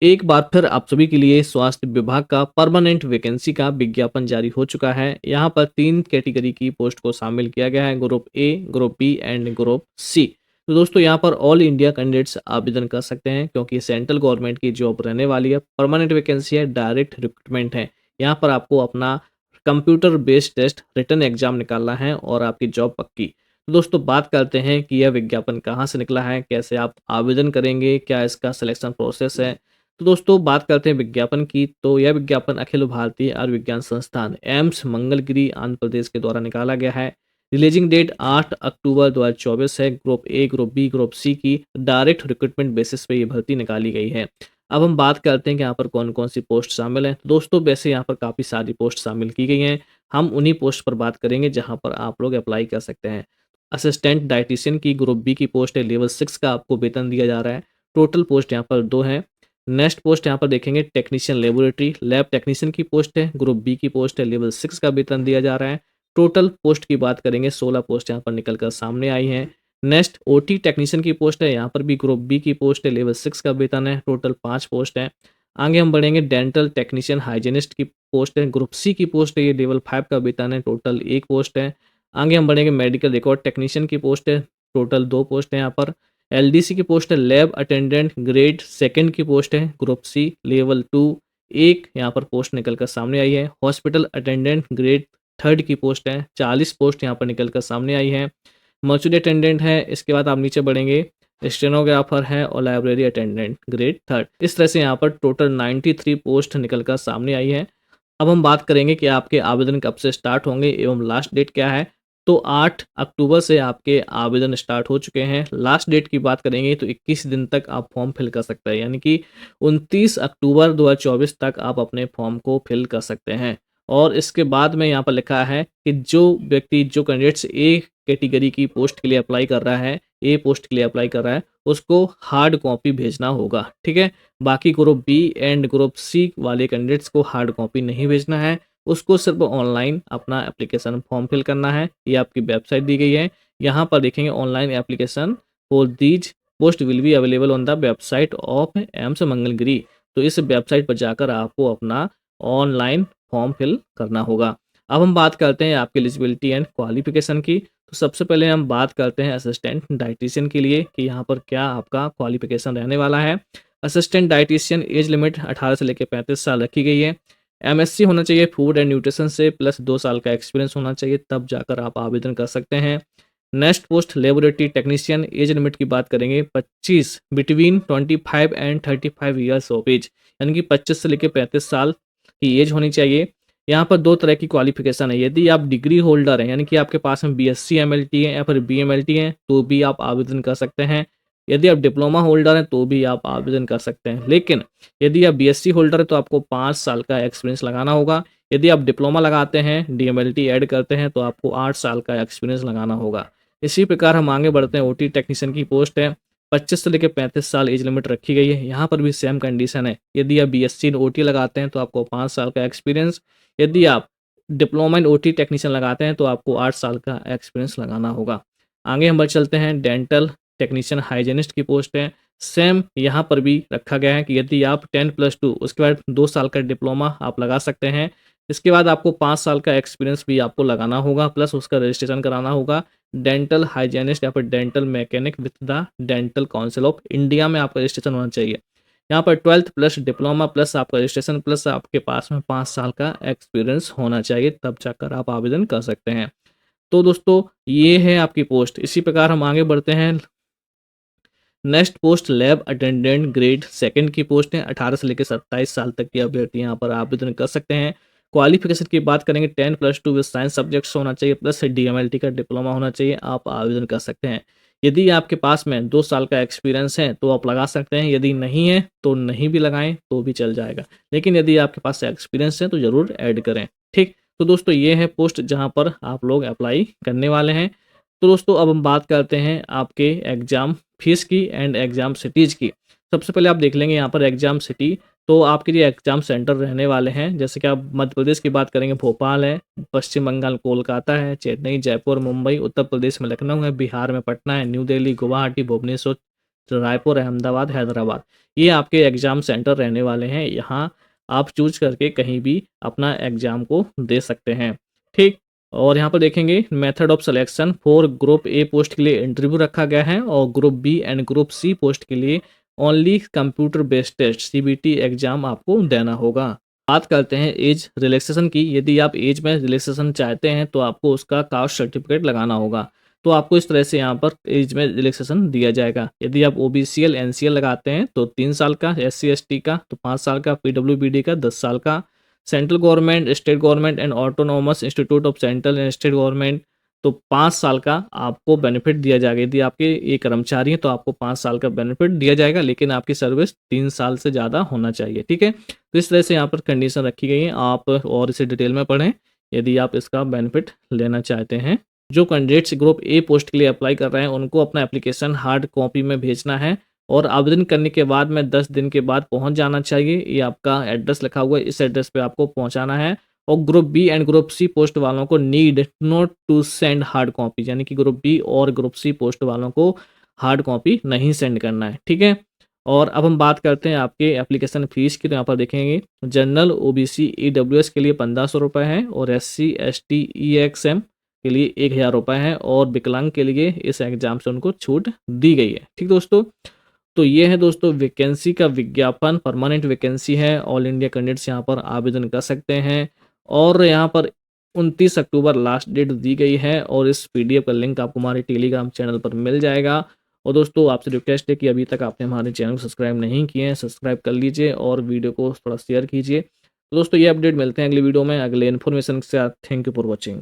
एक बार फिर आप सभी के लिए स्वास्थ्य विभाग का परमानेंट वैकेंसी का विज्ञापन जारी हो चुका है। यहाँ पर 3 कैटेगरी की पोस्ट को शामिल किया गया है, group A, group B and group C. तो दोस्तों यहाँ पर ऑल इंडिया कैंडिडेट्स आवेदन कर सकते हैं क्योंकि सेंट्रल गवर्नमेंट की जॉब रहने वाली है, परमानेंट वैकेंसी है, डायरेक्ट रिक्रूटमेंट है। यहाँ पर आपको अपना computer based test written exam निकालना है और आपकी जॉब पक्की। तो दोस्तों बात करते हैं कि यह विज्ञापन कहाँ से निकला है, कैसे आप आवेदन करेंगे, क्या इसका सिलेक्शन प्रोसेस है। तो दोस्तों बात करते हैं विज्ञापन की, तो यह विज्ञापन अखिल भारतीय आयुर्विज्ञान संस्थान एम्स मंगलगिरी आंध्र प्रदेश के द्वारा निकाला गया है। रिलीजिंग डेट 8 अक्टूबर 2024 है। Group A, group B, group C की डायरेक्ट रिक्रूटमेंट बेसिस पे ये भर्ती निकाली गई है। अब हम बात करते हैं कि यहाँ पर कौन कौन सी पोस्ट शामिल है। तो दोस्तों वैसे यहाँ पर काफ़ी सारी पोस्ट शामिल की गई हैं। हम उन्हीं पोस्ट पर बात करेंगे जहाँ पर आप लोग अप्लाई कर सकते हैं। असिस्टेंट डाइटिशियन की ग्रुप बी की पोस्ट है, लेवल 6 का आपको वेतन दिया जा रहा है। टोटल पोस्ट यहाँ पर 2 हैं। नेक्स्ट पोस्ट यहाँ पर देखेंगे टेक्नीशियन लेबोरेटरी लैब टेक्नीशियन की पोस्ट है, ग्रुप बी की पोस्ट है, लेवल 6 का वेतन दिया जा रहा है। टोटल पोस्ट की बात करेंगे 16 पोस्ट यहाँ पर निकल कर सामने आई हैं। नेक्स्ट ओटी टेक्नीशियन की पोस्ट है, यहाँ पर भी ग्रुप बी की पोस्ट है, लेवल 6 का वेतन है, टोटल 5 पोस्ट है। आगे हम बढ़ेंगे, डेंटल टेक्नीशियन हाइजीनिस्ट की पोस्ट है, ग्रुप सी की पोस्ट है, ये लेवल 5 का वेतन है, टोटल 1 पोस्ट है। आगे हम बढ़ेंगे, मेडिकल रिकॉर्ड टेक्नीशियन की पोस्ट है, टोटल 2 पोस्ट है यहाँ पर। एलडीसी की पोस्ट है, लैब अटेंडेंट ग्रेड सेकंड की पोस्ट है, ग्रुप सी, लेवल 2 एक यहाँ पर पोस्ट निकल कर सामने आई है। हॉस्पिटल अटेंडेंट ग्रेड थर्ड की पोस्ट है, 40 पोस्ट यहाँ पर निकल कर सामने आई है। मर्चुरी अटेंडेंट है। इसके बाद आप नीचे बढ़ेंगे, स्टेनोग्राफर है और लाइब्रेरी अटेंडेंट ग्रेड थर्ड। इस तरह से यहाँ पर टोटल 93 पोस्ट निकल कर सामने आई है। अब हम बात करेंगे कि आपके आवेदन कब से स्टार्ट होंगे एवं लास्ट डेट क्या है। तो 8 अक्टूबर से आपके आवेदन स्टार्ट हो चुके हैं। लास्ट डेट की बात करेंगे तो 21 दिन तक आप फॉर्म फिल कर सकते हैं, यानी कि 29 अक्टूबर 2024 तक आप अपने फॉर्म को फिल कर सकते हैं। और इसके बाद में यहाँ पर लिखा है कि जो व्यक्ति जो कैंडिडेट्स ए कैटेगरी की पोस्ट के लिए अप्लाई कर रहा है, ए पोस्ट के लिए अप्लाई कर रहा है, उसको हार्ड कॉपी भेजना होगा, ठीक है। बाकी group B and group C वाले कैंडिडेट्स को हार्ड कॉपी नहीं भेजना है, उसको सिर्फ ऑनलाइन अपना एप्लीकेशन फॉर्म फिल करना है। ये आपकी वेबसाइट दी गई है, यहाँ पर देखेंगे online application for these post will be available on the website of AIIMS Mangalagiri. तो इस वेबसाइट पर जाकर आपको अपना ऑनलाइन फॉर्म फिल करना होगा। अब हम बात करते हैं आपकी एलिजिबिलिटी एंड क्वालिफिकेशन की। तो सबसे पहले हम बात करते हैं असिस्टेंट डाइटिशियन के लिए कि यहाँ पर क्या आपका क्वालिफिकेशन रहने वाला है। असिस्टेंट डाइटिशियन एज लिमिट 18 से लेकर 35 साल रखी गई है। एमएससी होना चाहिए फूड एंड न्यूट्रिशन से, प्लस 2 साल का एक्सपीरियंस होना चाहिए, तब जाकर आप आवेदन कर सकते हैं। Next post laboratory technician, age limit की बात करेंगे 25 between 25 and 35 years of age, यानी कि 25 से लेकर 35 साल की एज होनी चाहिए। यहाँ पर 2 तरह की क्वालिफिकेशन है। यदि आप डिग्री होल्डर हैं, यानी कि आपके पास में बीएससी एमएलटी है या फिर बीएमएलटी है, तो भी आप आवेदन कर सकते हैं। यदि आप डिप्लोमा होल्डर हैं तो भी आप आवेदन कर सकते हैं। लेकिन यदि आप बीएससी होल्डर हैं तो आपको 5 साल का एक्सपीरियंस लगाना होगा। यदि आप डिप्लोमा लगाते हैं, डीएमएलटी ऐड करते हैं, तो आपको 8 साल का एक्सपीरियंस लगाना होगा। इसी प्रकार हम आगे बढ़ते हैं, ओटी टेक्नीशियन की पोस्ट है, 25 से लेकर 35 साल एज लिमिट रखी गई है। यहाँ पर भी सेम कंडीशन है। यदि आप बीएससी इन ओटी लगाते हैं तो आपको 5 साल का एक्सपीरियंस, यदि आप डिप्लोमा इन ओटी टेक्नीशियन लगाते हैं तो आपको 8 साल का एक्सपीरियंस लगाना होगा। आगे हम बढ़ चलते हैं, डेंटल टेक्नीशियन हाइजीनिस्ट की पोस्ट है। सेम यहाँ पर भी रखा गया है कि यदि आप 10+2 उसके बाद 2 साल का डिप्लोमा आप लगा सकते हैं। इसके बाद आपको 5 साल का एक्सपीरियंस भी आपको लगाना होगा, प्लस उसका रजिस्ट्रेशन कराना होगा। डेंटल हाइजीनिस्ट या फिर dental mechanic with the dental council of India में आपका रजिस्ट्रेशन होना चाहिए। यहाँ पर 12th प्लस डिप्लोमा प्लस आपका रजिस्ट्रेशन प्लस आपके पास में 5 साल का एक्सपीरियंस होना चाहिए, तब जाकर आप आवेदन कर सकते हैं। तो दोस्तों ये है आपकी पोस्ट। इसी प्रकार हम आगे बढ़ते हैं, next post lab attendant grade second की पोस्ट है। 18 से लेकर 27 साल तक की अभ्यर्थी यहाँ पर आवेदन कर सकते हैं। क्वालिफिकेशन की बात करेंगे 10+2 विद साइंस सब्जेक्ट्स होना चाहिए, प्लस डीएमएलटी का डिप्लोमा होना चाहिए, आप आवेदन कर सकते हैं। यदि आपके पास में 2 साल का एक्सपीरियंस है तो आप लगा सकते हैं, यदि नहीं है तो नहीं भी लगाएं तो भी चल जाएगा। लेकिन यदि आपके पास एक्सपीरियंस है तो ज़रूर ऐड करें, ठीक। तो दोस्तों ये है पोस्ट जहाँ पर आप लोग अप्लाई करने वाले हैं। तो दोस्तों अब हम बात करते हैं आपके एग्ज़ाम फीस की एंड एग्ज़ाम सिटीज़ की। सबसे पहले आप देख लेंगे यहाँ पर एग्ज़ाम सिटी, तो आपके लिए एग्ज़ाम सेंटर रहने वाले हैं। जैसे कि आप मध्य प्रदेश की बात करेंगे, भोपाल है, पश्चिम बंगाल कोलकाता है, चेन्नई, जयपुर, मुंबई, उत्तर प्रदेश में लखनऊ है, बिहार में पटना है, न्यू दिल्ली, गुवाहाटी, भुवनेश्वर, रायपुर, अहमदाबाद, हैदराबाद। ये आपके एग्ज़ाम सेंटर रहने वाले हैं। यहाँ आप चूज़ करके कहीं भी अपना एग्ज़ाम को दे सकते हैं, ठीक? और यहाँ पर देखेंगे method of selection for group A post के लिए इंटरव्यू रखा गया है और group B and group C post के लिए only computer based test CBT exam आपको देना होगा। बात करते हैं एज रिलैक्सेशन की। यदि आप एज में रिलैक्सेशन चाहते हैं तो आपको उसका कास्ट सर्टिफिकेट लगाना होगा। तो आपको इस तरह से यहाँ पर एज में रिलैक्सेशन दिया जाएगा। यदि आप ओबीसीएल, एनसीएल लगाते हैं तो 3 साल का, एससी/एसटी का तो 5 साल का, पीडब्ल्यूबीडी का 10 साल का, central government, state government and autonomous institute of central and state government तो 5 साल का आपको बेनिफिट दिया जाएगा। यदि आपके ये कर्मचारी हैं तो आपको 5 साल का बेनिफिट दिया जाएगा, लेकिन आपकी सर्विस 3 साल से ज़्यादा होना चाहिए, ठीक है? तो इस तरह से यहाँ पर कंडीशन रखी गई है। आप और इसे डिटेल में पढ़ें यदि आप इसका बेनिफिट लेना चाहते हैं। जो कैंडिडेट्स ग्रुप ए पोस्ट के लिए अप्लाई कर रहे हैं उनको अपना एप्लीकेशन हार्ड कॉपी में भेजना है और आवेदन करने के बाद में 10 दिन के बाद पहुंच जाना चाहिए। ये आपका एड्रेस लिखा हुआ है, इस एड्रेस पे आपको पहुंचाना है। और group B and group C post वालों को need not to send hard copy, यानी कि ग्रुप बी और ग्रुप सी पोस्ट वालों को हार्ड कॉपी नहीं सेंड करना है, ठीक है? और अब हम बात करते हैं आपके एप्लीकेशन फ़ीस की। तो यहाँ पर देखेंगे जनरल, ओबीसी, ईडब्ल्यूएस के लिए 1500 रुपये है और एससी, एसटी, ईएक्सएम के लिए 1000 रुपये है और विकलांग के लिए इस एग्ज़ाम से उनको छूट दी गई है, ठीक दोस्तों? तो ये है दोस्तों वैकेंसी का विज्ञापन, परमानेंट वैकेंसी है। ऑल इंडिया कैंडिडेट्स यहाँ पर आवेदन कर सकते हैं और यहाँ पर 29 अक्टूबर लास्ट डेट दी गई है और इस पीडीएफ का लिंक आपको हमारे टेलीग्राम चैनल पर मिल जाएगा। और दोस्तों आपसे रिक्वेस्ट है कि अभी तक आपने हमारे चैनल को सब्सक्राइब नहीं किए हैं, सब्सक्राइब कर लीजिए और वीडियो को थोड़ा शेयर कीजिए। तो दोस्तों ये अपडेट मिलते हैं अगली वीडियो में अगले इन्फॉर्मेशन के साथ। Thank you for watching.